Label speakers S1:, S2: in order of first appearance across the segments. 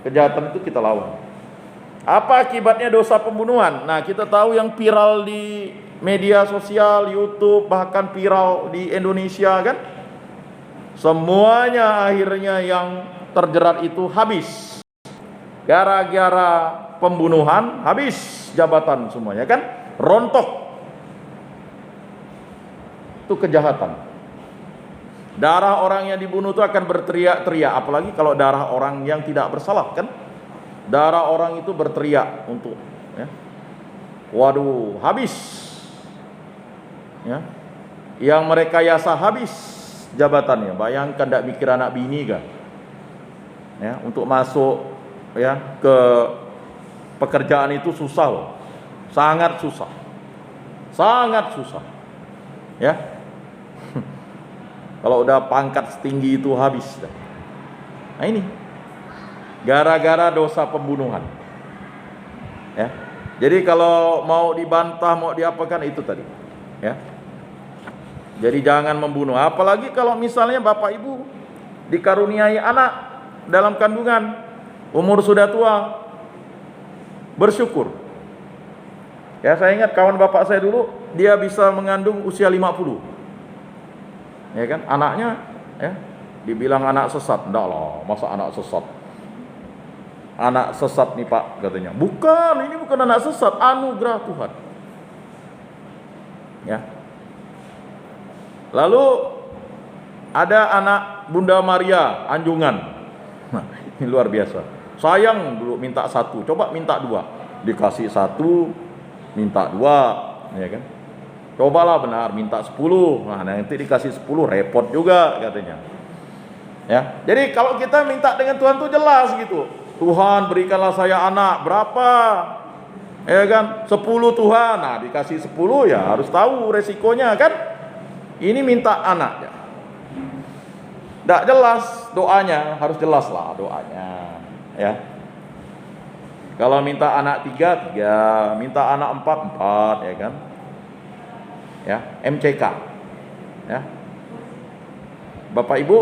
S1: Kejahatan itu kita lawan. Apa akibatnya dosa pembunuhan? Nah, kita tahu yang viral di media sosial, YouTube, bahkan viral di Indonesia kan? Semuanya akhirnya yang terjerat itu habis. Gara-gara pembunuhan habis jabatan semuanya kan? Rontok. Itu kejahatan. Darah orang yang dibunuh itu akan berteriak-teriak, apalagi kalau darah orang yang tidak bersalah kan? Darah orang itu berteriak untuk ya. Waduh, habis. Ya. Yang merekayasa habis jabatannya. Bayangkan tidak mikir anak bini kan? Ya, untuk masuk ya ke pekerjaan itu susah loh. Sangat susah. Sangat susah. Ya. Kalau udah pangkat setinggi itu habis. Nah ini gara-gara dosa pembunuhan. Ya. Jadi kalau mau dibantah, mau diapakan itu tadi. Ya. Jadi jangan membunuh. Apalagi kalau misalnya bapak ibu dikaruniai anak dalam kandungan, umur sudah tua, bersyukur. Ya, saya ingat kawan bapak saya dulu, dia bisa mengandung usia 50. Ya kan, anaknya ya dibilang anak sesat. Enggak lah, masa anak sesat? Anak sesat nih pak, katanya. Bukan, ini bukan anak sesat, anugerah Tuhan. Ya. Lalu ada anak Bunda Maria Anjungan. Nah, ini luar biasa. Sayang dulu minta 1, coba minta 2. Dikasih 1, minta 2, ya kan? Cobalah benar minta 10. Nah, nanti dikasih 10 repot juga katanya. Ya. Jadi kalau kita minta dengan Tuhan tuh jelas gitu. Tuhan berikanlah saya anak berapa? Ya kan? 10 Tuhan. Nah, dikasih 10 ya harus tahu resikonya kan? Ini minta anak ya. Tidak jelas doanya, harus jelas lah doanya. Ya. Kalau minta anak 3, 3, minta anak 4, 4, ya kan? Ya, MCK. Ya. Bapak Ibu,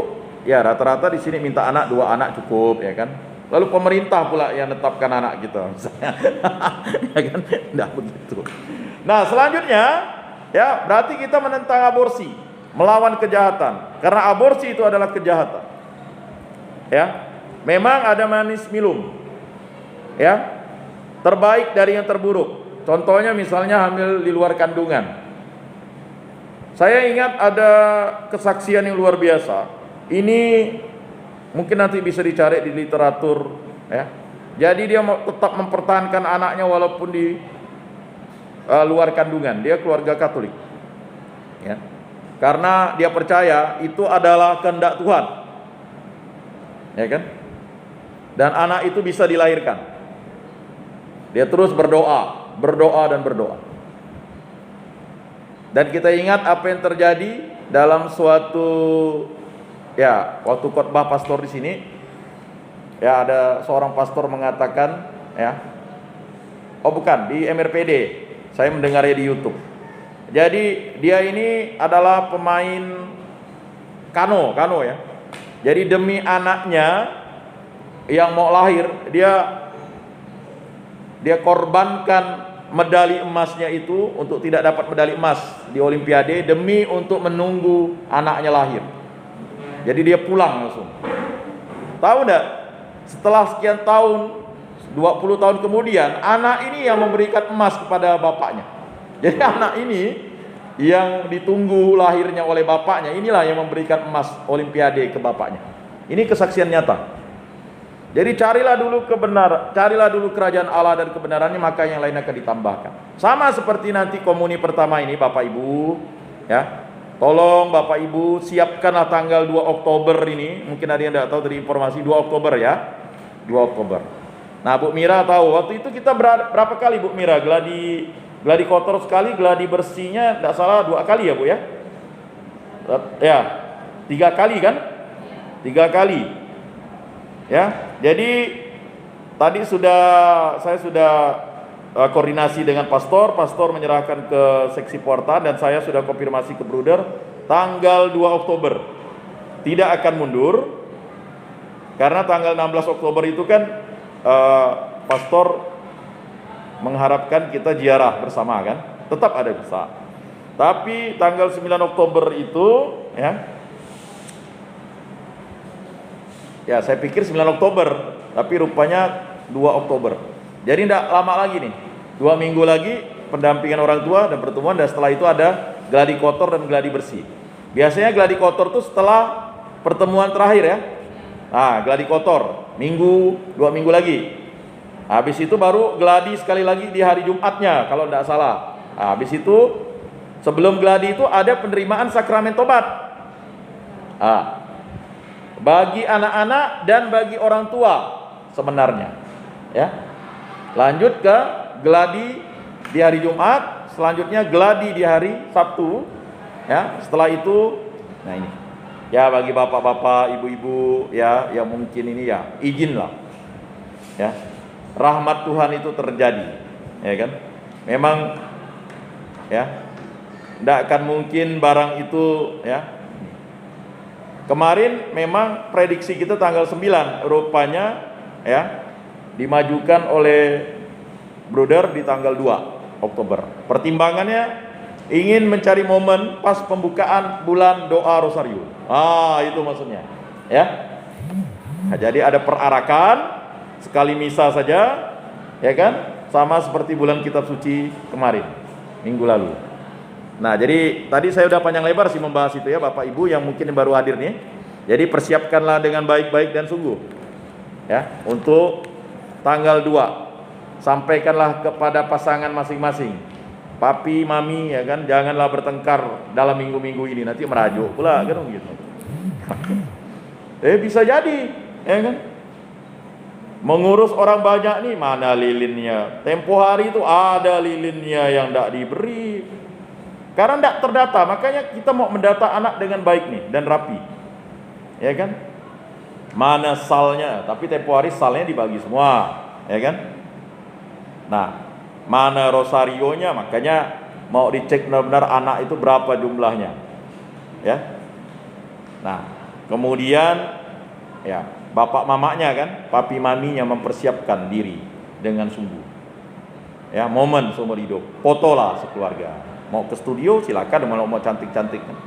S1: ya rata-rata di sini minta anak 2 anak cukup, ya kan? Lalu pemerintah pula yang menetapkan anak kita, ya kan? Tidak begitu. Nah, selanjutnya, ya berarti kita menentang aborsi, melawan kejahatan. Karena aborsi itu adalah kejahatan. Ya, memang ada manis minum. Ya, terbaik dari yang terburuk. Contohnya misalnya hamil di luar kandungan. Saya ingat ada kesaksian yang luar biasa. Ini mungkin nanti bisa dicari di literatur ya. Jadi dia tetap mempertahankan anaknya walaupun di luar kandungan. Dia keluarga Katolik. Ya. Karena dia percaya itu adalah kehendak Tuhan. Ya kan? Dan anak itu bisa dilahirkan. Dia terus berdoa, berdoa dan berdoa. Dan kita ingat apa yang terjadi dalam suatu ya, waktu khotbah pastor di sini, ya ada seorang pastor mengatakan, ya, oh bukan di MRPD, saya mendengarnya di YouTube. Jadi dia ini adalah pemain kano ya. Jadi demi anaknya yang mau lahir, dia korbankan medali emasnya itu untuk tidak dapat medali emas di Olimpiade demi untuk menunggu anaknya lahir. Jadi dia pulang langsung. Tahu enggak? Setelah sekian tahun, 20 tahun kemudian, anak ini yang memberikan emas kepada bapaknya. Jadi anak ini yang ditunggu lahirnya oleh bapaknya, inilah yang memberikan emas Olimpiade ke bapaknya. Ini kesaksian nyata. Jadi carilah dulu kebenaran, carilah dulu kerajaan Allah dan kebenarannya, maka yang lain akan ditambahkan. Sama seperti nanti komuni pertama ini Bapak Ibu, ya. Tolong Bapak Ibu siapkanlah tanggal 2 Oktober ini. Mungkin ada yang tidak tahu dari informasi 2 Oktober ya. 2 Oktober. Nah, Bu Mira tahu waktu itu kita berapa kali Bu Mira gladi kotor sekali, gladi bersihnya tidak salah 2 kali ya Bu ya. Ya, 3 kali kan? 3 kali. Ya, jadi tadi saya sudah koordinasi dengan pastor menyerahkan ke seksi Porta dan saya sudah konfirmasi ke Bruder tanggal 2 Oktober. Tidak akan mundur. Karena tanggal 16 Oktober itu kan pastor mengharapkan kita ziarah bersama kan, tetap ada bisa. Tapi tanggal 9 Oktober itu ya saya pikir 9 Oktober, tapi rupanya 2 Oktober. Jadi tidak lama lagi nih, 2 minggu lagi pendampingan orang tua dan pertemuan, dan setelah itu ada gladi kotor dan gladi bersih. Biasanya gladi kotor itu setelah pertemuan terakhir ya. Nah, gladi kotor 2 minggu lagi. Habis itu baru gladi sekali lagi di hari Jumatnya kalau tidak salah. Nah, habis itu sebelum gladi itu ada penerimaan sakramen tobat. Nah, bagi anak-anak dan bagi orang tua sebenarnya. Ya. Lanjut ke gladi di hari Jumat, selanjutnya gladi di hari Sabtu. Ya, setelah itu nah ini. Ya bagi bapak-bapak, ibu-ibu ya yang mungkin ini ya izinlah. Ya. Rahmat Tuhan itu terjadi. Ya kan? Memang ya tidak akan mungkin barang itu ya. Kemarin memang prediksi kita tanggal 9, rupanya ya dimajukan oleh Bruder di tanggal 2 Oktober. Pertimbangannya ingin mencari momen pas pembukaan bulan doa Rosario. Itu maksudnya. Ya. Nah, jadi ada perarakan sekali misa saja, ya kan? Sama seperti bulan kitab suci kemarin, minggu lalu. Nah, jadi tadi saya udah panjang lebar sih membahas itu ya Bapak Ibu yang mungkin baru hadir nih. Jadi persiapkanlah dengan baik-baik dan sungguh. Ya, untuk tanggal 2. Sampaikanlah kepada pasangan masing-masing. Papi, mami, ya kan, janganlah bertengkar dalam minggu-minggu ini, nanti merajuk pula kan gitu. Bisa jadi, ya kan? Mengurus orang banyak nih, mana lilinnya? Tempo hari itu ada lilinnya yang tidak diberi. Karena tidak terdata, makanya kita mau mendata anak dengan baik nih dan rapi. Ya kan? Mana salnya? Tapi tempo hari salnya dibagi semua, ya kan? Nah, mana rosarionya, makanya mau dicek benar-benar anak itu berapa jumlahnya. Ya. Nah, kemudian ya, bapak mamanya kan, papi maminya mempersiapkan diri dengan sungguh. Ya, momen seumur hidup. Fotolah sekeluarga. Mau ke studio silakan, mau cantik-cantik kan.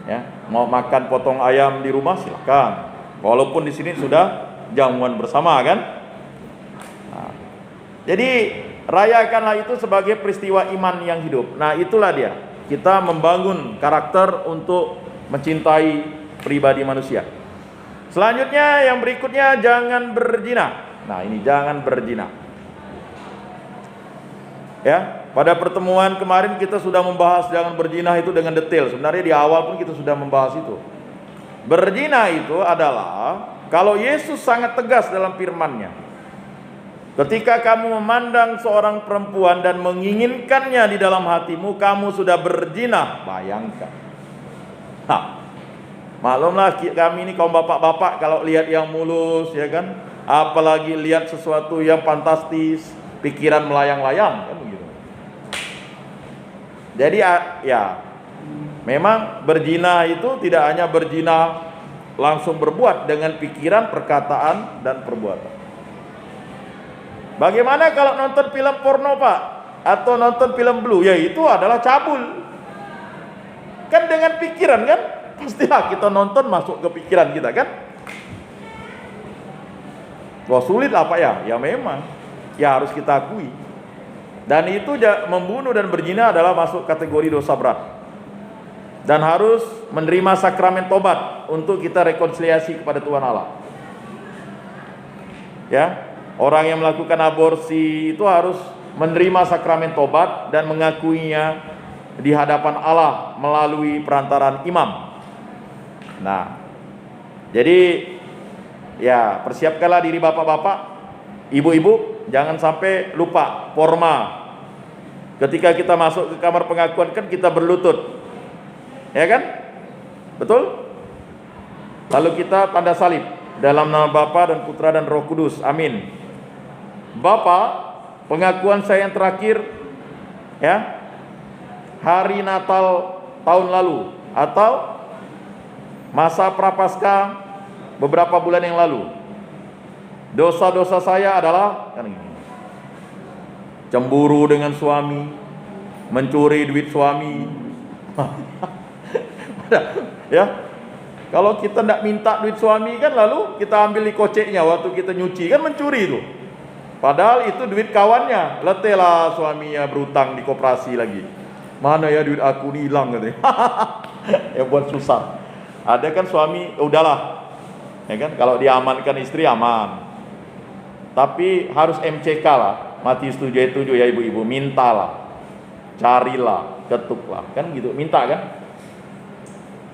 S1: Ya, mau makan potong ayam di rumah silakan. Walaupun di sini sudah jamuan bersama kan. Nah, jadi rayakanlah itu sebagai peristiwa iman yang hidup. Nah, itulah dia. Kita membangun karakter untuk mencintai pribadi manusia. Selanjutnya yang berikutnya, jangan berzina. Nah, ini jangan berzina. Ya, pada pertemuan kemarin kita sudah membahas jangan berzina itu dengan detail. Sebenarnya di awal pun kita sudah membahas itu. Berzina itu adalah kalau Yesus sangat tegas dalam firman-Nya. Ketika kamu memandang seorang perempuan dan menginginkannya di dalam hatimu, kamu sudah berzina. Bayangkan. Maklumlah kami ini kaum bapak-bapak kalau lihat yang mulus, ya kan, apalagi lihat sesuatu yang fantastis, pikiran melayang-layang kan begitu. Jadi ya, memang berzina itu tidak hanya berzina langsung berbuat dengan pikiran, perkataan dan perbuatan. Bagaimana kalau nonton film porno, Pak? Atau nonton film blue? Ya itu adalah cabul. Kan dengan pikiran kan? Pastilah kita nonton masuk ke pikiran kita kan? Wah, sulit lah Pak ya? Ya memang. Ya harus kita akui. Dan itu membunuh dan berzina adalah masuk kategori dosa berat. Dan harus menerima sakramen tobat untuk kita rekonsiliasi kepada Tuhan Allah. Ya, orang yang melakukan aborsi itu harus menerima sakramen tobat dan mengakuinya di hadapan Allah melalui perantaraan imam. Nah, jadi ya persiapkanlah diri bapak-bapak, ibu-ibu, jangan sampai lupa forma. Ketika kita masuk ke kamar pengakuan kan kita berlutut, ya kan? Betul? Lalu kita tanda salib dalam nama Bapa dan Putra dan Roh Kudus. Amin. Bapa, pengakuan saya yang terakhir, ya, hari Natal tahun lalu atau masa prapaskah beberapa bulan yang lalu. Dosa-dosa saya adalah kan gini. Cemburu dengan suami, mencuri duit suami. Ya. Kalau kita tidak minta duit suami kan, lalu kita ambil di koceknya waktu kita nyuci, kan mencuri itu. Padahal itu duit kawannya. Letihlah suaminya berutang di koperasi lagi. Mana ya duit aku ini hilang katanya. Ya buat susah. Ada kan suami, udahlah. Ya kan, kalau diamankan istri aman. Tapi harus MCK lah. Mati setuju ya ibu-ibu, mintalah. Carilah, ketuklah. Kan gitu, minta kan?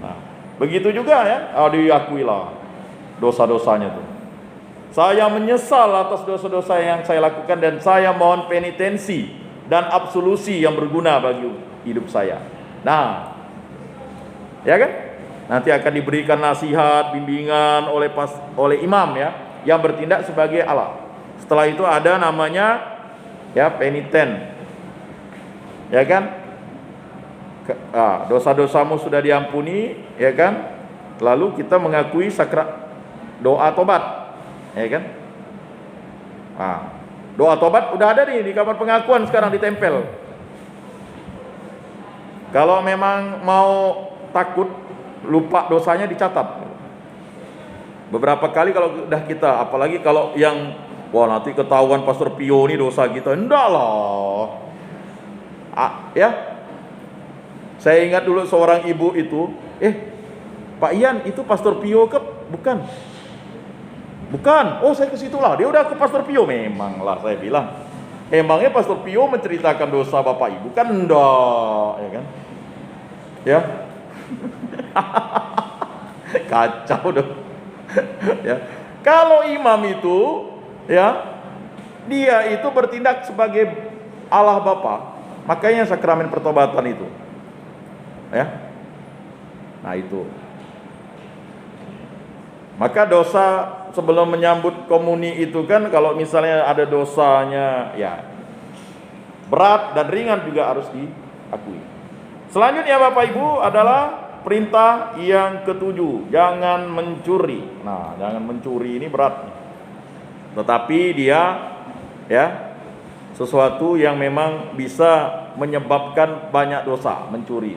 S1: Nah, begitu juga ya, diakuilah dosa-dosanya tuh. Saya menyesal atas dosa-dosa yang saya lakukan dan saya mohon penitensi dan absolusi yang berguna bagi hidup saya. Nah, ya kan? Nanti akan diberikan nasihat, bimbingan oleh imam ya, yang bertindak sebagai Allah. Setelah itu ada namanya ya peniten. Ya kan? Dosa-dosamu sudah diampuni, ya kan? Lalu kita mengakui sakral doa tobat, ya kan? Doa tobat udah ada nih di kamar pengakuan, sekarang ditempel. Kalau memang mau takut lupa dosanya, dicatat. Beberapa kali kalau udah kita, apalagi kalau yang wah nanti ketahuan Pastor Pio ini dosa kita, enggak lah. Ya. Saya ingat dulu seorang ibu itu, Pak Ian itu Pastor Pio ke? Bukan. Oh saya ke situ lah. Dia udah ke Pastor Pio. Memang lah saya bilang. Emangnya Pastor Pio menceritakan dosa Bapak Ibu? Kan enggak, ya kan? Ya. Kacau dong. Ya. Kalau imam itu, ya, dia itu bertindak sebagai Allah Bapa. Makanya sakramen pertobatan itu. Ya. Nah itu. Maka dosa sebelum menyambut komuni itu kan, kalau misalnya ada dosanya ya berat dan ringan juga harus diakui. Selanjutnya Bapak Ibu adalah perintah yang ketujuh, jangan mencuri. Nah, jangan mencuri ini berat. Tetapi dia ya sesuatu yang memang bisa menyebabkan banyak dosa, mencuri.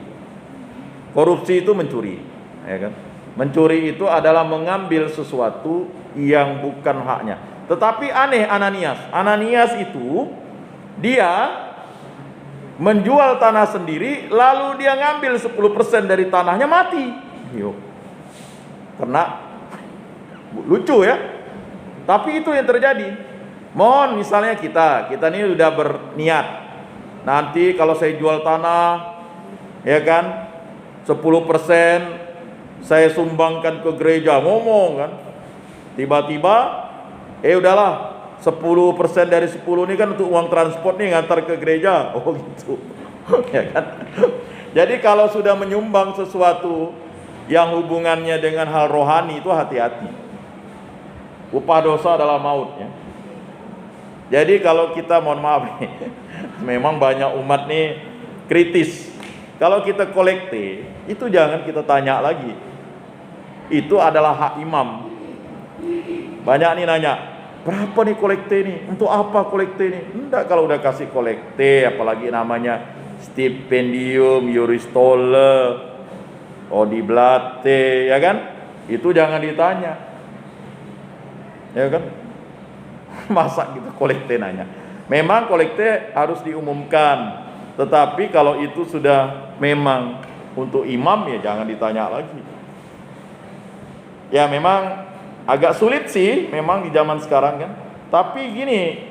S1: Korupsi itu mencuri, ya kan? Mencuri itu adalah mengambil sesuatu yang bukan haknya. Tetapi aneh Ananias itu dia menjual tanah sendiri, lalu dia ngambil 10% dari tanahnya, mati. Kena. Lucu ya. Tapi itu yang terjadi. Mohon misalnya kita ini udah berniat, nanti kalau saya jual tanah, ya kan, 10% saya sumbangkan ke gereja, ngomong kan. Tiba-tiba udahlah 10% dari 10 ini kan untuk uang transport nih ngantar ke gereja. Oh gitu. Ya kan? Jadi kalau sudah menyumbang sesuatu yang hubungannya dengan hal rohani itu hati-hati. Upah dosa adalah maut ya. Jadi kalau kita, mohon maaf nih, memang banyak umat nih kritis. Kalau kita kolekte, itu jangan kita tanya lagi. Itu adalah hak imam. Banyak nih nanya, berapa nih kolekte nih? Untuk apa kolekte nih? Enggak, kalau udah kasih kolekte, apalagi namanya stipendium, Juristole, Odiblate, ya kan? Itu jangan ditanya. Ya kan? Masa gitu kolekte nanya. Memang kolekte harus diumumkan. Tetapi kalau itu sudah memang untuk imam, ya jangan ditanya lagi. Ya memang agak sulit sih memang di zaman sekarang kan. Tapi gini,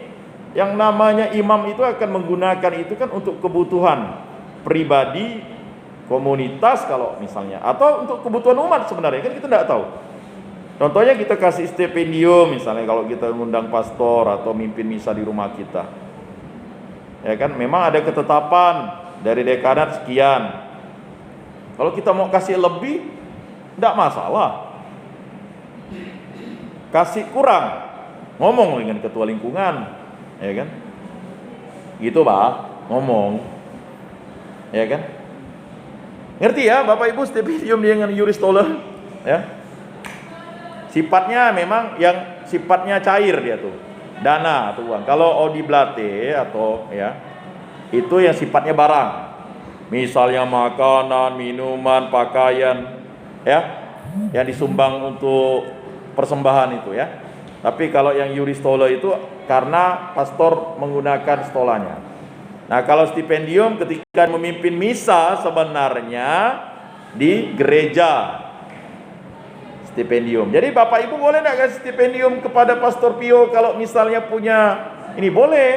S1: yang namanya imam itu akan menggunakan itu kan untuk kebutuhan pribadi, komunitas kalau misalnya, atau untuk kebutuhan umat sebenarnya kan, kita tidak tahu. Contohnya kita kasih stipendium misalnya kalau kita mengundang pastor atau mimpin misa di rumah kita. Ya kan, memang ada ketetapan dari dekanat sekian. Kalau kita mau kasih lebih, tidak masalah. Kasih kurang, ngomong dengan ketua lingkungan, ya kan? Gitu Pak, ngomong, ya kan? Ngerti ya Bapak Ibu stipendium dengan Juristole, ya? sifatnya memang yang sifatnya cair dia tuh, dana atau uang. Kalau oblate atau ya itu yang sifatnya barang, misalnya makanan, minuman, pakaian, ya, yang disumbang untuk persembahan itu ya. Tapi kalau yang Euristola itu karena pastor menggunakan stolanya. Nah, kalau stipendium ketika memimpin misa sebenarnya di gereja stipendium. Jadi Bapak Ibu boleh enggak kasih stipendium kepada Pastor Pio kalau misalnya punya ini? Boleh.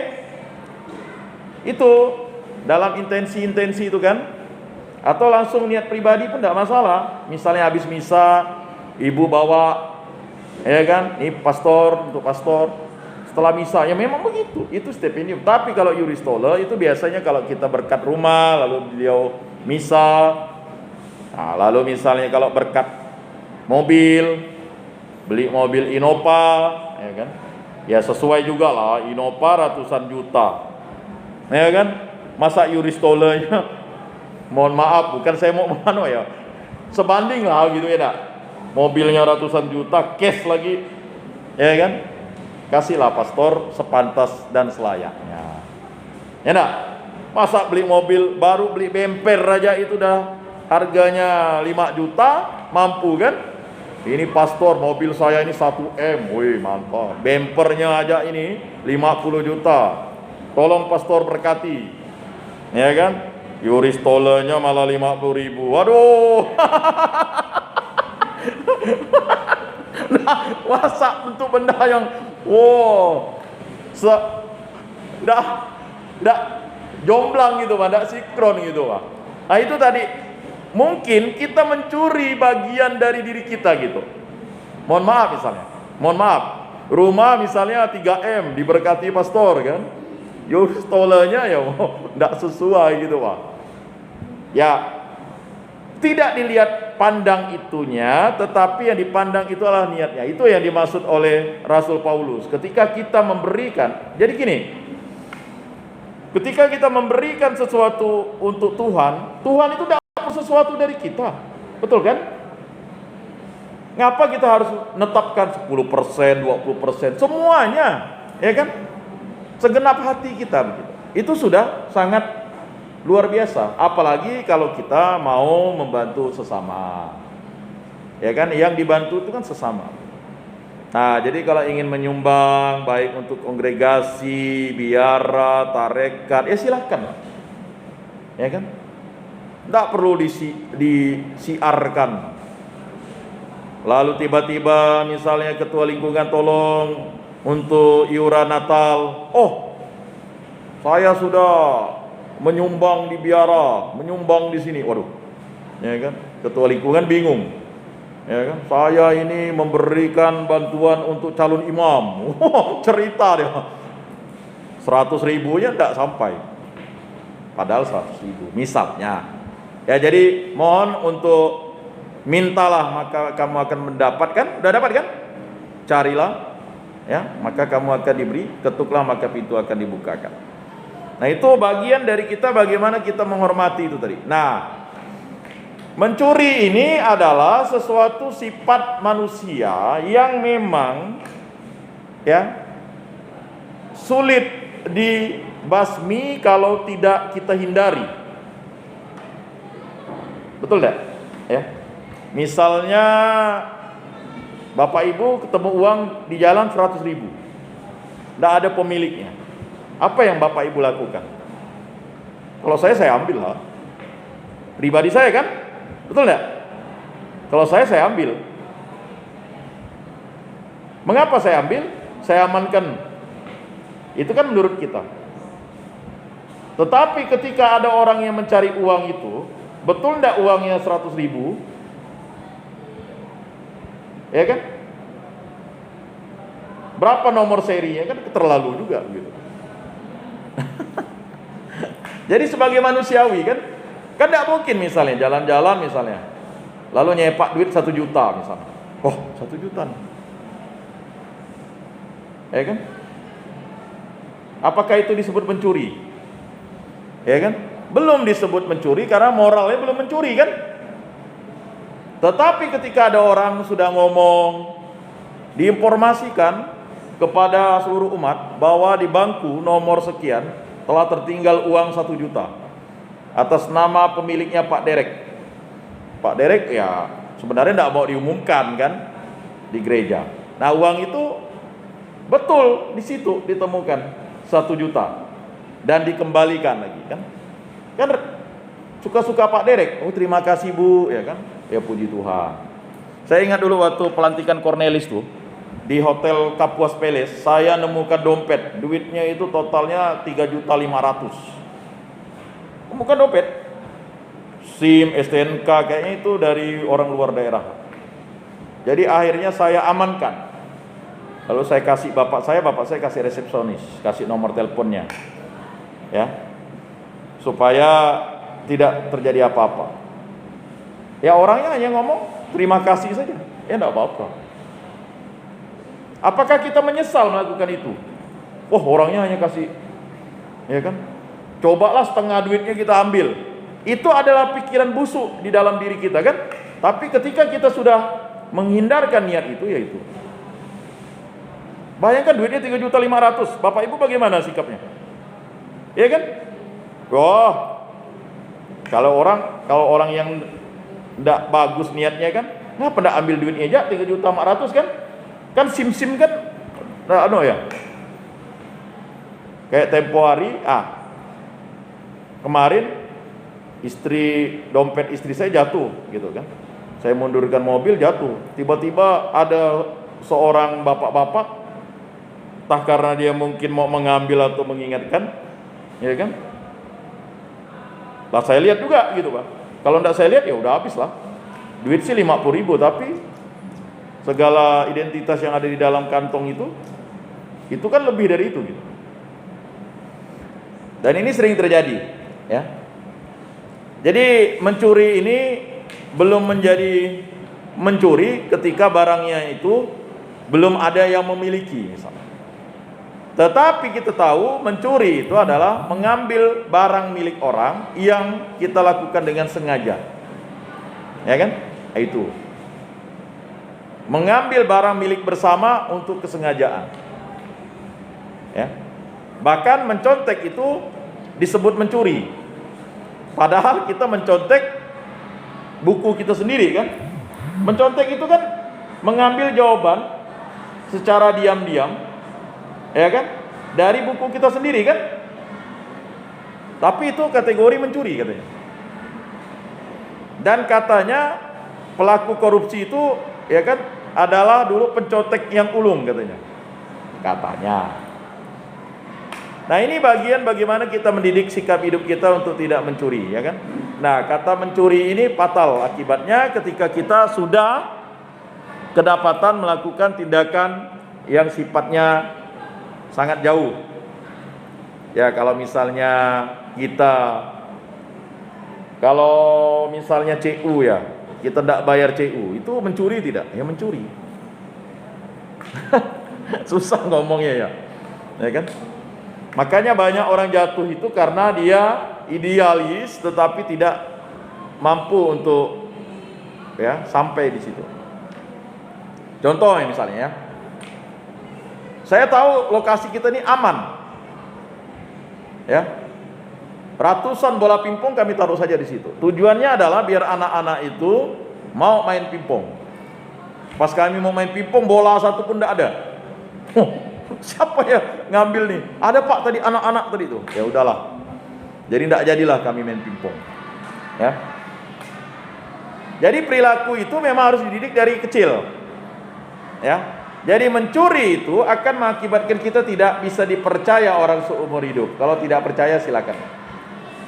S1: Itu dalam intensi-intensi itu kan. Atau langsung niat pribadi pun enggak masalah. Misalnya habis misa ibu bawa ya kan, ini pastor untuk pastor. Setelah misa ya memang begitu. Itu stipendium. Tapi kalau Euristola itu biasanya kalau kita berkat rumah lalu beliau misa. Nah, lalu misalnya kalau berkat mobil, beli mobil Innova, ya kan? Ya sesuai juga lah, Innova ratusan juta, ya kan? Masa Euristolanya, mohon maaf, bukan saya mau mana ya, sebanding lah gitu ya, dak? Mobilnya ratusan juta, cash lagi, ya kan? Kasihlah pastor sepantas dan selayaknya, ya dak? Masa beli mobil baru, beli bemper aja itu dah harganya 5 juta, mampu kan? Ini pastor, mobil saya ini 1M, wih mantap. Bempernya aja ini 50 juta. Tolong pastor berkati, ya kan? Euristolanya malah 50 ribu. Waduh. Nah, masa untuk benda yang dah jomblang gitu, Pak, dah sinkron gitu, Pak. Nah, itu tadi mungkin kita mencuri bagian dari diri kita gitu. Mohon maaf misalnya, mohon maaf, rumah misalnya 3M diberkati pastor kan, Euristolanya ya tidak sesuai gitu, Pak. Ya, tidak dilihat pandang itunya, tetapi yang dipandang itu adalah niatnya. Itu yang dimaksud oleh Rasul Paulus. Ketika kita memberikan, jadi gini, ketika kita memberikan sesuatu untuk Tuhan, Tuhan itu tidak sesuatu dari kita, betul kan? Ngapa kita harus menetapkan 10%, 20%, semuanya, ya kan? Segenap hati kita begitu. Itu sudah sangat luar biasa. Apalagi kalau kita mau membantu sesama, ya kan? Yang dibantu itu kan sesama. Nah, jadi kalau ingin menyumbang baik untuk kongregasi, biara, tarekat, ya silahkan, ya kan? Tidak perlu disiarkan. Lalu tiba-tiba misalnya ketua lingkungan tolong untuk iuran Natal. Oh, saya sudah menyumbang di biara, menyumbang di sini. Waduh, ya kan? Ketua lingkungan bingung. Ya kan? Saya ini memberikan bantuan untuk calon imam. Cerita dia. 100 ribunya tidak sampai. Padahal 100 ribu misalnya. Ya, jadi mohon untuk mintalah maka kamu akan mendapatkan. Udah dapat kan? Carilah, ya, maka kamu akan diberi. Ketuklah maka pintu akan dibukakan. Nah, itu bagian dari kita bagaimana kita menghormati itu tadi. Nah, mencuri ini adalah sesuatu sifat manusia yang memang ya sulit dibasmi kalau tidak kita hindari. Betul tidak? Ya. Misalnya Bapak Ibu ketemu uang di jalan 100 ribu, tidak ada pemiliknya. Apa yang Bapak Ibu lakukan? Kalau saya ambil lah. Pribadi saya kan? Betul tidak? Kalau saya ambil. Mengapa saya ambil? Saya amankan. Itu kan menurut kita. Tetapi ketika ada orang yang mencari uang itu, betul tidak uangnya 100 ribu? Ya kan? Berapa nomor serinya? Kan terlalu juga gitu. Jadi sebagai manusiawi kan tidak mungkin misalnya jalan-jalan misalnya lalu nyepak duit 1 juta misalnya. Oh, 1 juta nih. Ya kan? Apakah itu disebut mencuri? Ya kan? Belum disebut mencuri karena moralnya belum mencuri kan? Tetapi ketika ada orang sudah ngomong, diinformasikan kepada seluruh umat bahwa di bangku nomor sekian telah tertinggal uang 1 juta atas nama pemiliknya Pak Derek. Pak Derek ya sebenarnya tidak mau diumumkan kan di gereja. Nah, uang itu betul di situ ditemukan 1 juta dan dikembalikan lagi kan. Kan suka-suka Pak Derek. Oh, terima kasih Bu, ya kan? Ya puji Tuhan. Saya ingat dulu waktu pelantikan Cornelis tuh di Hotel Kapuas Palace, saya nemukan dompet, duitnya itu totalnya 3.500.000. Nemukan dompet, SIM, STNK, kayaknya itu dari orang luar daerah. Jadi akhirnya saya amankan. Lalu saya kasih bapak saya kasih resepsionis, kasih nomor teleponnya, ya, supaya tidak terjadi apa-apa. Ya orangnya hanya ngomong terima kasih saja, ya enggak apa-apa. Apakah kita menyesal melakukan itu? Oh, orangnya hanya kasih, ya kan? Cobalah setengah duitnya kita ambil. Itu adalah pikiran busuk di dalam diri kita kan? Tapi ketika kita sudah menghindarkan niat itu, ya itu. Bayangkan duitnya 3.500.000. Bapak Ibu bagaimana sikapnya? Ya kan? Wah, kalau orang yang tidak bagus niatnya kan, ngapa tidak ambil duitnya aja 3.500.000 kan? Kan SIM kan, nah, ya. Kayak tempo hari, kemarin dompet istri saya jatuh, gitu kan. Saya mundurkan mobil jatuh. Tiba-tiba ada seorang bapak-bapak, entah karena dia mungkin mau mengambil atau mengingatkan, ya kan. Lah saya lihat juga gitu Pak. Kalau enggak saya lihat ya udah habis lah. Duit sih 50.000 tapi segala identitas yang ada di dalam kantong itu kan lebih dari itu gitu. Dan ini sering terjadi, ya. Jadi mencuri ini belum menjadi mencuri ketika barangnya itu belum ada yang memiliki misalnya. Tetapi kita tahu mencuri itu adalah mengambil barang milik orang yang kita lakukan dengan sengaja. Ya kan? Itu. Mengambil barang milik bersama untuk kesengajaan. Ya. Bahkan mencontek itu disebut mencuri. Padahal kita mencontek buku kita sendiri kan? Mencontek itu kan mengambil jawaban secara diam-diam, ya kan? Dari buku kita sendiri kan? Tapi itu kategori mencuri katanya. Dan katanya pelaku korupsi itu, ya kan, adalah dulu pencontek yang ulung katanya. Katanya. Nah, ini bagian bagaimana kita mendidik sikap hidup kita untuk tidak mencuri, ya kan? Nah, kata mencuri ini fatal akibatnya ketika kita sudah kedapatan melakukan tindakan yang sifatnya sangat jauh. Ya, kalau misalnya CU ya, kita tidak bayar CU, itu mencuri tidak? Ya mencuri. Susah ngomongnya ya. Ya kan? Makanya banyak orang jatuh itu karena dia idealis tetapi tidak mampu untuk ya sampai di situ. Contoh misalnya ya. Saya tahu lokasi kita ini aman. Ya. Ratusan bola pingpong kami taruh saja di situ. Tujuannya adalah biar anak-anak itu mau main pingpong. Pas kami mau main pingpong, bola satu pun tidak ada. Siapa ya ngambil nih? Ada Pak tadi anak-anak tadi itu. Ya udahlah. Jadi tidak jadilah kami main pingpong. Ya. Jadi perilaku itu memang harus dididik dari kecil. Ya. Jadi mencuri itu akan mengakibatkan kita tidak bisa dipercaya orang seumur hidup. Kalau tidak percaya silakan.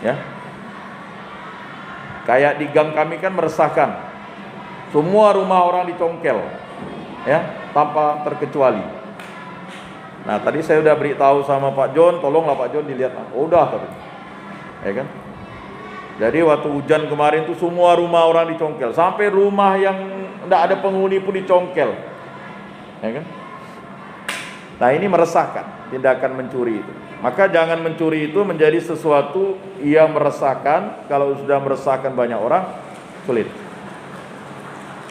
S1: Ya. Kayak di gang kami kan meresahkan. Semua rumah orang dicongkel. Ya, tanpa terkecuali. Nah, tadi saya udah beritahu sama Pak John, tolonglah Pak John dilihat. Oh, udah tadi. Ya kan? Jadi waktu hujan kemarin tuh semua rumah orang dicongkel, sampai rumah yang enggak ada penghuni pun dicongkel. Ya kan? Nah, ini meresahkan tindakan mencuri itu. Maka jangan mencuri itu menjadi sesuatu yang meresahkan. Kalau sudah meresahkan banyak orang, sulit.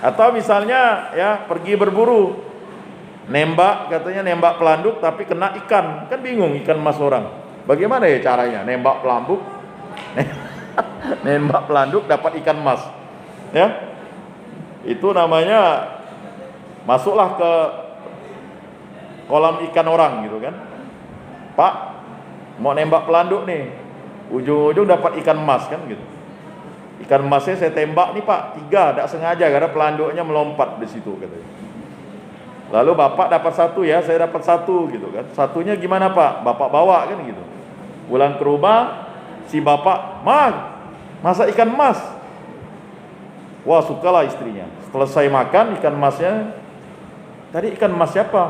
S1: Atau misalnya ya pergi berburu. nembak, katanya nembak pelanduk tapi kena ikan, kan bingung ikan emas orang. Bagaimana ya caranya nembak pelanduk, nembak pelanduk dapat ikan emas, ya? Itu namanya masuklah ke kolam ikan orang gitu kan. Pak, mau nembak pelanduk nih, ujung-ujung dapat ikan emas kan gitu. Ikan emasnya saya tembak nih Pak, 3, tidak sengaja karena pelanduknya melompat di situ katanya. Lalu bapak dapat 1 ya, saya dapat 1 gitu kan. Satunya gimana Pak? Bapak bawa kan gitu. Pulang ke rumah, si bapak, masak ikan emas. Wah, sukalah istrinya. Selesai makan ikan emasnya. Tadi ikan emas siapa?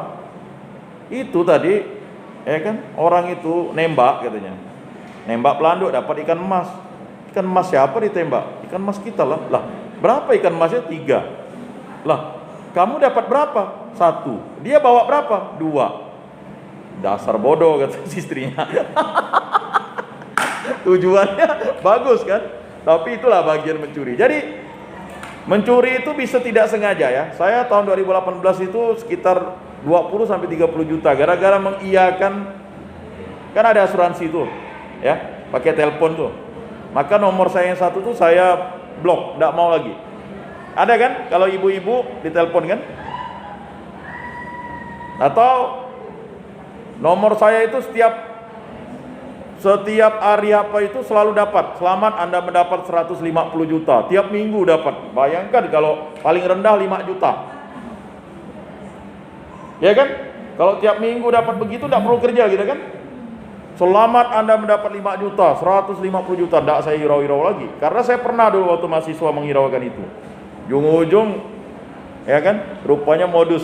S1: Itu tadi, ya kan? Orang itu nembak katanya. Nembak pelanduk dapat ikan emas. Ikan emas siapa ditembak? Ikan emas kita lah. Lah, berapa ikan emasnya? 3. Lah, kamu dapat berapa? 1. Dia bawa berapa? 2. Dasar bodoh kata istrinya. Tujuannya bagus kan? Tapi itulah bagian mencuri. Jadi mencuri itu bisa tidak sengaja ya. Saya tahun 2018 itu sekitar 20 sampai 30 juta gara-gara mengiyakan, kan ada asuransi tuh ya, pakai telepon tuh. Maka nomor saya yang 1 tuh saya blok, enggak mau lagi. Ada kan kalau ibu-ibu ditelepon kan? Atau nomor saya itu setiap hari apa itu selalu dapat, selamat Anda mendapat 150 juta, tiap minggu dapat. Bayangkan kalau paling rendah 5 juta. Ya kan? Kalau tiap minggu dapat begitu tidak perlu kerja gitu kan? Selamat Anda mendapat 5 juta, 150 juta. Tidak saya hirau-hirau lagi. Karena saya pernah dulu waktu mahasiswa menghiraukan itu. Ujung-ujung ya kan, rupanya modus.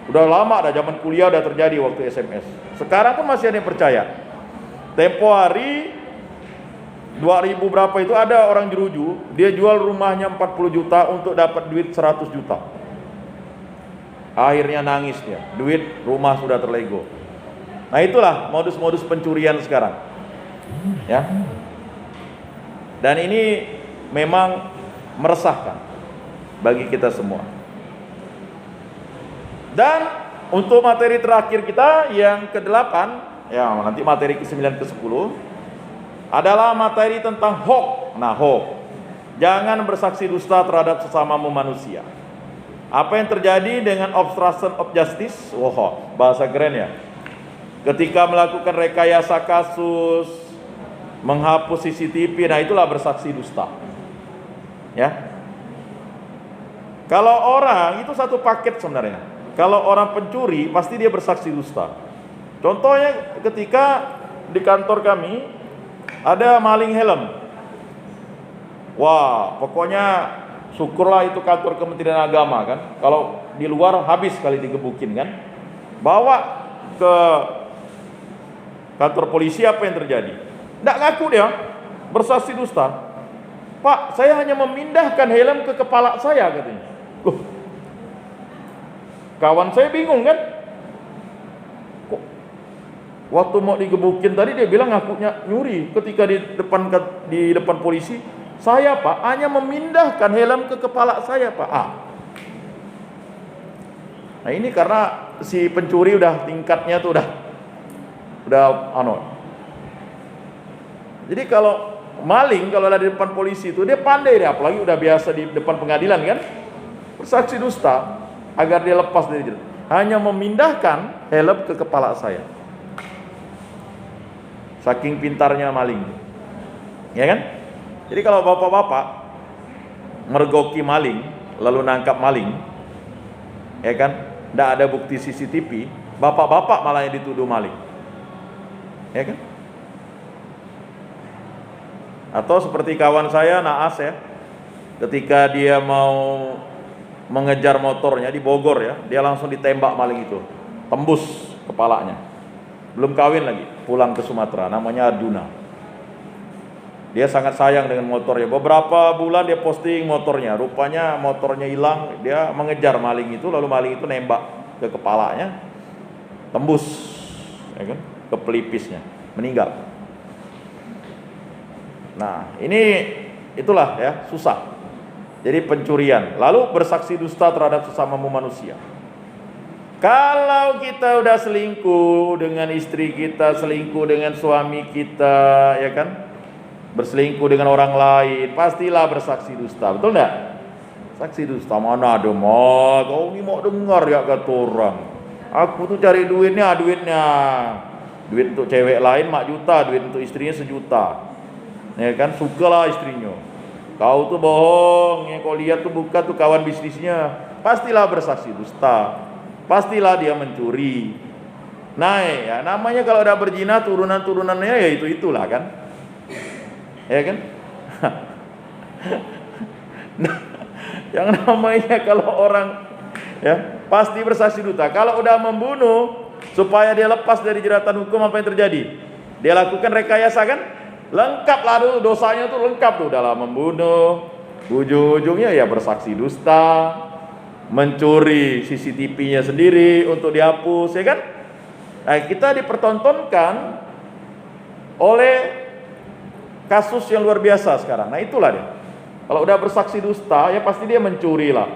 S1: Udah lama, dah zaman kuliah udah terjadi waktu SMS. Sekarang pun masih ada yang percaya. Tempo hari 2000 berapa itu ada orang jeruju, dia jual rumahnya 40 juta untuk dapat duit 100 juta. Akhirnya nangis dia, duit rumah sudah terlego. Nah itulah modus-modus pencurian sekarang ya. Dan ini memang meresahkan bagi kita semua. Dan untuk materi terakhir kita yang ke-8, ya nanti materi ke-9 ke-10 adalah materi tentang hoax. Nah, hoax, jangan bersaksi dusta terhadap sesamamu manusia. Apa yang terjadi dengan obstruction of justice? Wah, bahasa keren ya. Ketika melakukan rekayasa kasus, menghapus CCTV, nah itulah bersaksi dusta. Ya. Kalau orang itu satu paket sebenarnya. Kalau orang pencuri pasti dia bersaksi dusta. Contohnya ketika di kantor kami ada maling helm. Wah, pokoknya syukurlah itu kantor Kementerian Agama kan. Kalau di luar habis kali digebukin kan. Bawa ke kantor polisi, apa yang terjadi? Nggak ngaku dia, bersaksi dusta. Pak, saya hanya memindahkan helm ke kepala saya katanya. Kawan saya bingung kan? Kok waktu mau digebukin tadi dia bilang ngakunya nyuri. Ketika di depan polisi, saya Pak hanya memindahkan helm ke kepala saya Pak. Nah ini karena si pencuri udah tingkatnya tuh udah Jadi kalau maling kalau ada di depan polisi itu dia pandai deh, apalagi udah biasa di depan pengadilan kan, bersaksi dusta agar dia lepas dari jerat. Hanya memindahkan helm ke kepala saya. Saking pintarnya maling, ya kan? Jadi kalau bapak-bapak mergoki maling lalu nangkap maling, ya kan? Tidak ada bukti CCTV, bapak-bapak malah yang dituduh maling, ya kan? Atau seperti kawan saya naas ya, ketika dia mau mengejar motornya di Bogor ya, dia langsung ditembak maling itu, tembus kepalanya. Belum kawin lagi, pulang ke Sumatera, namanya Arjuna. Dia sangat sayang dengan motornya. Beberapa bulan dia posting motornya, rupanya motornya hilang. Dia mengejar maling itu, lalu maling itu nembak ke kepalanya, tembus, ya kan, ke pelipisnya, meninggal. Nah, itulah ya, susah. Jadi pencurian, lalu bersaksi dusta terhadap sesamamu manusia. Kalau kita udah selingkuh dengan istri kita, selingkuh dengan suami kita, ya kan, berselingkuh dengan orang lain, pastilah bersaksi dusta, betul enggak? Saksi dusta mana ada mah? Kau ni mau dengar ya kata orang. Aku tuh cari duitnya. Duit untuk cewek lain mak juta, duit untuk istrinya sejuta. Ya kan, sukalah istrinya. Kau tuh bohong, yang kau lihat tuh bukan tuh kawan bisnisnya. Pastilah bersaksi dusta. Pastilah dia mencuri. Nah ya, namanya kalau udah berzina turunan-turunannya ya itulah kan. Ya kan? Nah, yang namanya kalau orang ya pasti bersaksi dusta. Kalau udah membunuh supaya dia lepas dari jeratan hukum, apa yang terjadi? Dia lakukan rekayasa kan? Lengkap lah tuh dosanya tuh, lengkap tuh dalam membunuh. Ujung-ujungnya ya bersaksi dusta, mencuri CCTV-nya sendiri untuk dihapus, ya kan? Nah, kita dipertontonkan oleh kasus yang luar biasa sekarang. Nah, itulah dia. Kalau udah bersaksi dusta, ya pasti dia mencuri lah.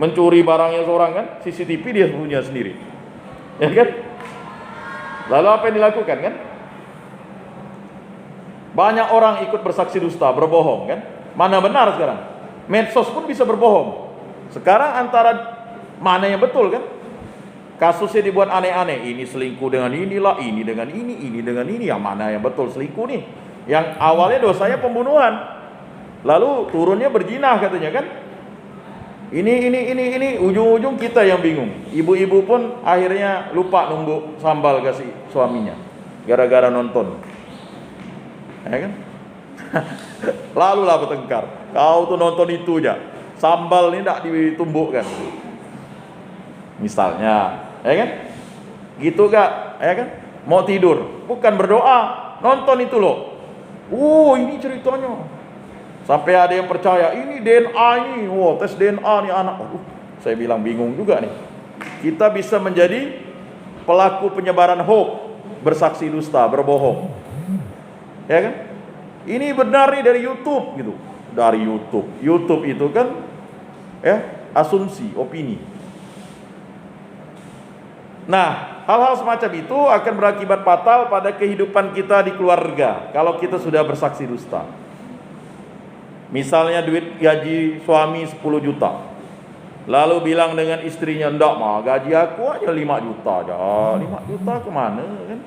S1: Mencuri barangnya seorang kan, CCTV dia punya sendiri. Ya kan? Lalu apa yang dilakukan kan? Banyak orang ikut bersaksi dusta, berbohong kan? Mana benar sekarang? Medsos pun bisa berbohong. Sekarang antara mana yang betul kan? Kasusnya dibuat aneh-aneh. Ini selingkuh dengan inilah, ini dengan ini dengan ini. Yang mana yang betul selingkuh nih? Yang awalnya dosanya pembunuhan, lalu turunnya berzina katanya kan? Ini ujung-ujung kita yang bingung. Ibu-ibu pun akhirnya lupa nunggu sambal kasih suaminya gara-gara nonton. Ya kan? Lalu lah bertengkar. Kau tuh nonton itu aja, sambal ini tidak ditumbukkan. Misalnya, ya kan? Gitu gak? Ya kan? Mau tidur, bukan berdoa, nonton itu loh. Ini ceritanya. Sampai ada yang percaya, ini DNA ini, tes DNA nih anak. Saya bilang bingung juga nih. Kita bisa menjadi pelaku penyebaran hoax, bersaksi dusta, berbohong. Ya kan? Ini benar nih dari YouTube gitu. Dari YouTube. YouTube itu kan ya, asumsi, opini. Nah, hal-hal semacam itu akan berakibat fatal pada kehidupan kita di keluarga kalau kita sudah bersaksi dusta. Misalnya duit gaji suami 10 juta. Lalu bilang dengan istrinya, "Enggak mah, gaji aku aja 5 juta aja." 5 juta kemana kan?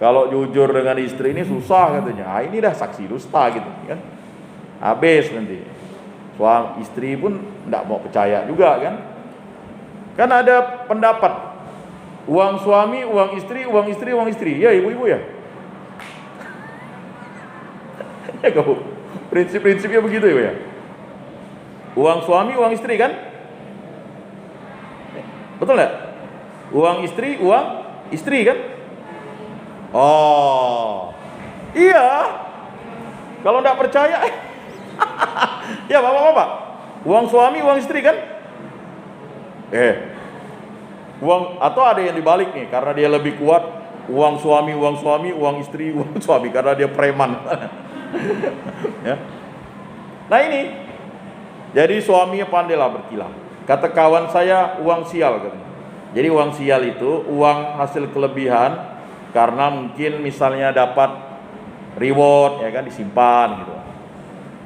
S1: Kalau jujur dengan istri ini susah katanya. Ini dah saksi dusta gitu kan. Habis nanti. Suami istri pun enggak mau percaya juga kan. Kan ada pendapat uang suami, uang istri, uang istri, uang istri. Ya ibu-ibu ya. Ya kau prinsip-prinsipnya begitu ya. Uang suami, uang istri kan? Betul enggak? Uang istri, uang istri kan? Oh, iya. Kalau enggak percaya, ya bapak-bapak, uang suami, uang istri kan? Uang atau ada yang dibalik nih, karena dia lebih kuat, uang suami, uang istri, uang suami, karena dia preman. Ya. Nah ini, jadi suaminya pandailah berkilah. Kata kawan saya, uang sial katanya. Jadi uang sial itu uang hasil kelebihan karena mungkin misalnya dapat reward ya kan, disimpan gitu.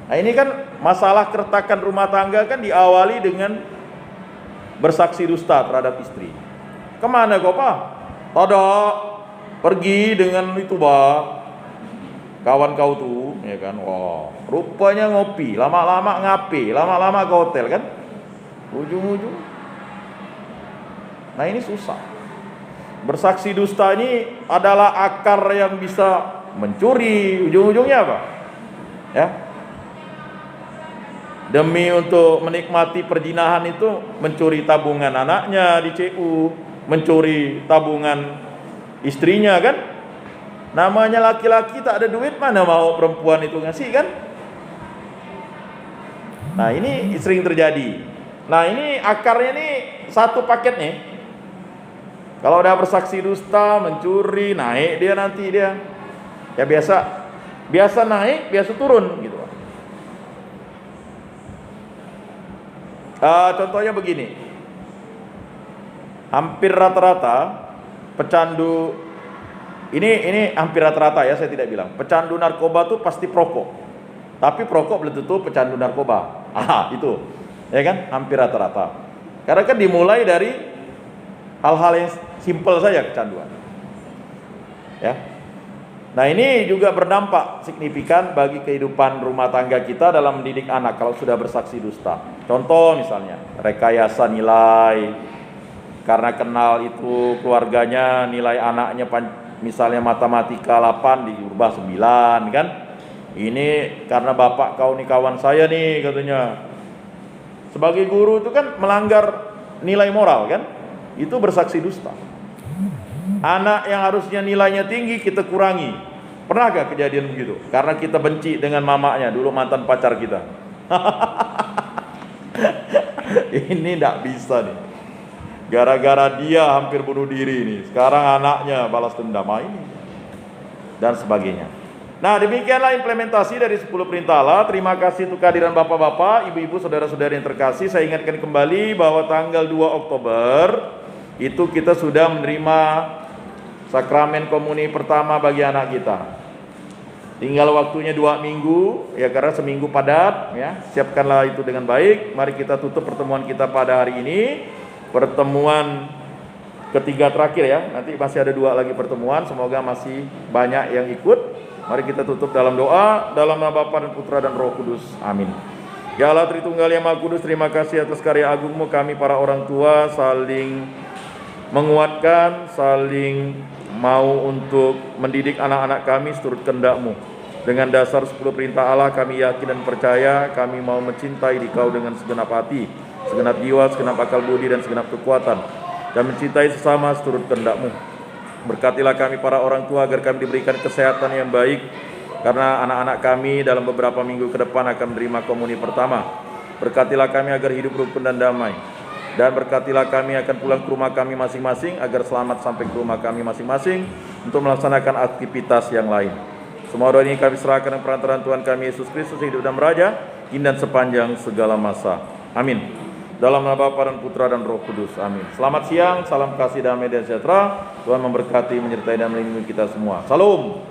S1: Nah ini kan masalah keretakan rumah tangga kan diawali dengan bersaksi dusta terhadap istri. Kemana kau pak? Ada pergi dengan itu bah, kawan kau tuh ya kan. Wah, rupanya ngopi, lama-lama ngapi, lama-lama ke hotel kan. Ujung-ujung. Nah ini susah. Bersaksi dusta ini adalah akar yang bisa mencuri. Ujung-ujungnya apa? Ya. Demi untuk menikmati perjinahan itu mencuri tabungan anaknya di CU, mencuri tabungan istrinya kan. Namanya laki-laki tak ada duit, mana mau perempuan itu ngasih kan. Nah ini sering terjadi. Nah ini akarnya nih satu paket nih. Kalau udah bersaksi dusta, mencuri, naik dia nanti dia. Ya biasa naik, biasa turun gitu. Contohnya begini. hampir rata-rata pecandu ini hampir rata-rata ya, saya tidak bilang. Pecandu narkoba tuh pasti perokok. Tapi perokok belum tentu pecandu narkoba. Itu. Ya kan? Hampir rata-rata. Karena kan dimulai dari hal-hal yang simpel saja kecanduan. Ya. Nah, ini juga berdampak signifikan bagi kehidupan rumah tangga kita dalam mendidik anak kalau sudah bersaksi dusta. Contoh misalnya, rekayasa nilai. Karena kenal itu keluarganya, nilai anaknya misalnya matematika 8 diubah 9 kan. Ini karena bapak kau nih kawan saya nih katanya. Sebagai guru itu kan melanggar nilai moral kan. Itu bersaksi dusta. Anak yang harusnya nilainya tinggi kita kurangi. Pernah gak kejadian begitu? Karena kita benci dengan mamanya, dulu mantan pacar kita. Ini tidak bisa nih. Gara-gara dia hampir bunuh diri nih. Sekarang anaknya balas dendam ini. Dan sebagainya. Nah, demikianlah implementasi dari 10 perintah Allah. Terima kasih untuk kehadiran bapak-bapak, ibu-ibu, saudara-saudari yang terkasih. Saya ingatkan kembali bahwa tanggal 2 Oktober itu kita sudah menerima sakramen komuni pertama bagi anak kita. Tinggal waktunya 2 minggu, ya karena seminggu padat, ya. Siapkanlah itu dengan baik. Mari kita tutup pertemuan kita pada hari ini. Pertemuan ketiga terakhir ya. Nanti masih ada 2 lagi pertemuan. Semoga masih banyak yang ikut. Mari kita tutup dalam doa, dalam nama Bapa dan Putra dan Roh Kudus. Amin. Ya Allah Tritunggal yang Maha Kudus, terima kasih atas karya agungmu. Kami para orang tua saling menguatkan, saling mau untuk mendidik anak-anak kami seturut kehendak-Mu. Dengan dasar 10 perintah Allah, kami yakin dan percaya, kami mau mencintai Dikau dengan segenap hati, segenap jiwa, segenap akal budi dan segenap kekuatan, dan mencintai sesama seturut kehendak-Mu. Berkatilah kami para orang tua agar kami diberikan kesehatan yang baik, karena anak-anak kami dalam beberapa minggu ke depan akan menerima komuni pertama. Berkatilah kami agar hidup rukun dan damai. Dan berkatilah kami akan pulang ke rumah kami masing-masing agar selamat sampai ke rumah kami masing-masing untuk melaksanakan aktivitas yang lain. Semua doa ini kami serahkan dengan perantaraan Tuhan kami Yesus Kristus hidup dan beraja kini dan sepanjang segala masa. Amin. Dalam nama Bapa dan Putra dan Roh Kudus. Amin. Selamat siang, salam kasih damai dan sejahtera. Tuhan memberkati, menyertai dan melindungi kita semua. Salam.